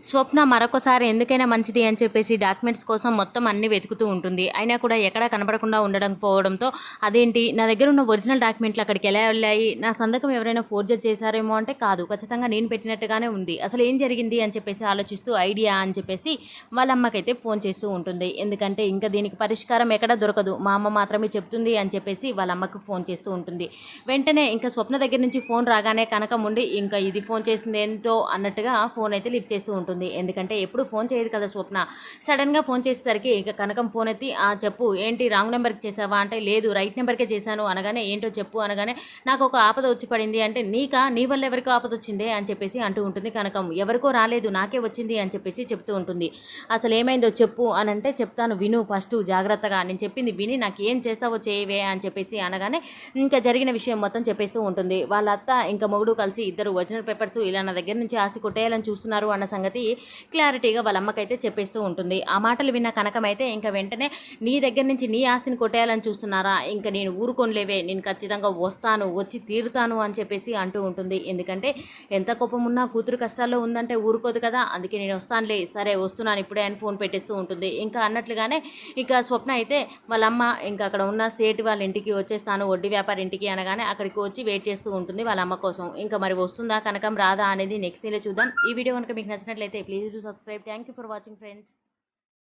స్వప్న మరొకసారి ఎందుకైనా మంచిది అని చెప్పేసి డాక్యుమెంట్స్ కోసం మొత్తం అన్ని వెతుకుతూ ఉంటుంది. అయినా కూడా ఎక్కడా కనపడకుండా ఉండడం పోవడంతో అదేంటి నా దగ్గర ఉన్న ఒరిజినల్ డాక్యుమెంట్లు అక్కడికి ఎలా వెళ్ళాయి, నా సంతకం ఎవరైనా ఫోర్జర్ చేశారేమో అంటే కాదు, ఖచ్చితంగా నేను పెట్టినట్టుగానే ఉంది, అసలు ఏం జరిగింది అని చెప్పేసి ఆలోచిస్తూ ఐడియా అని చెప్పేసి వాళ్ళ అమ్మకైతే ఫోన్ చేస్తూ ఉంటుంది. ఎందుకంటే ఇంకా దీనికి పరిష్కారం ఎక్కడ దొరకదు, మా అమ్మ మాత్రమే చెప్తుంది అని చెప్పేసి వాళ్ళ అమ్మకు ఫోన్ చేస్తూ ఉంటుంది. వెంటనే ఇంకా స్వప్న దగ్గర నుంచి ఫోన్ రాగానే కనకం ఉండి ఇంకా ఇది ఫోన్ చేసింది ఏంటో అన్నట్టుగా ఫోన్ అయితే లిఫ్ట్ చేస్తూ ఉంటుంది. ఎందుకంటే ఎప్పుడు ఫోన్ చేయదు కదా స్వప్న. సడన్గా ఫోన్ చేసేసరికి ఇక కనకం ఫోన్ ఎత్తి చెప్పు ఏంటి రాంగ్ నెంబర్కి చేసావా అంటే లేదు రైట్ నెంబర్కే చేశాను అనగానే ఏంటో చెప్పు అనగానే నాకు ఒక ఆపద వచ్చి పడింది అంటే నీకా, నీ వల్ల ఎవరికో ఆపద వచ్చిందే అని చెప్పేసి అంటూ ఉంటుంది కనకం. ఎవరికో రాలేదు నాకే వచ్చింది అని చెప్పేసి చెప్తూ ఉంటుంది. అసలు ఏమైందో చెప్పు అని అంటే చెప్తాను విను ఫస్ట్ జాగ్రత్తగా, నేను చెప్పింది విని నాకు ఏం చేస్తావో చేయవే అని చెప్పేసి అనగానే ఇంకా జరిగిన విషయం మొత్తం చెప్పేస్తూ ఉంటుంది. వాళ్ళ అత్త ఇంకా మొగుడు కలిసి ఇద్దరు ఒరిజినల్ పేపర్స్ ఇలా నా దగ్గర నుంచి ఆస్తి కొట్టేయాలని చూస్తున్నారు అన్న సంగతి క్లారిటీగా వాళ్ళ అమ్మకైతే చెప్పేస్తూ ఉంటుంది. ఆ మాటలు విన్న కనకమైతే ఇంకా వెంటనే నీ దగ్గర నుంచి నీ ఆస్తిని కొట్టేయాలని చూస్తున్నారా, ఇంకా నేను ఊరుకోనిలేవే, నేను ఖచ్చితంగా వస్తాను, వచ్చి తీరుతాను అని చెప్పేసి అంటూ ఉంటుంది. ఎందుకంటే ఎంత కోపం ఉన్నా కూతురు కష్టాల్లో ఉందంటే ఊరుకోదు కదా, అందుకే నేను వస్తానులే, సరే వస్తున్నాను ఇప్పుడే అని ఫోన్ పెట్టేస్తూ ఉంటుంది. ఇంకా అన్నట్లుగానే ఇక స్వప్న అయితే వాళ్ళ అమ్మ ఇంకా అక్కడ ఉన్న సేటు వాళ్ళ ఇంటికి వచ్చేస్తాను, వడ్డీ వ్యాపారి ఇంటికి అనగానే అక్కడికి వచ్చి వెయిట్ చేస్తూ ఉంటుంది వాళ్ళ అమ్మ కోసం. ఇంకా మరి వస్తుందా కనకం రాదా అనేది నెక్స్ట్ సీన్లో చూద్దాం. ఈ వీడియో కనుక మీకు నచ్చినట్లయితే please do subscribe. Thank you for watching friends.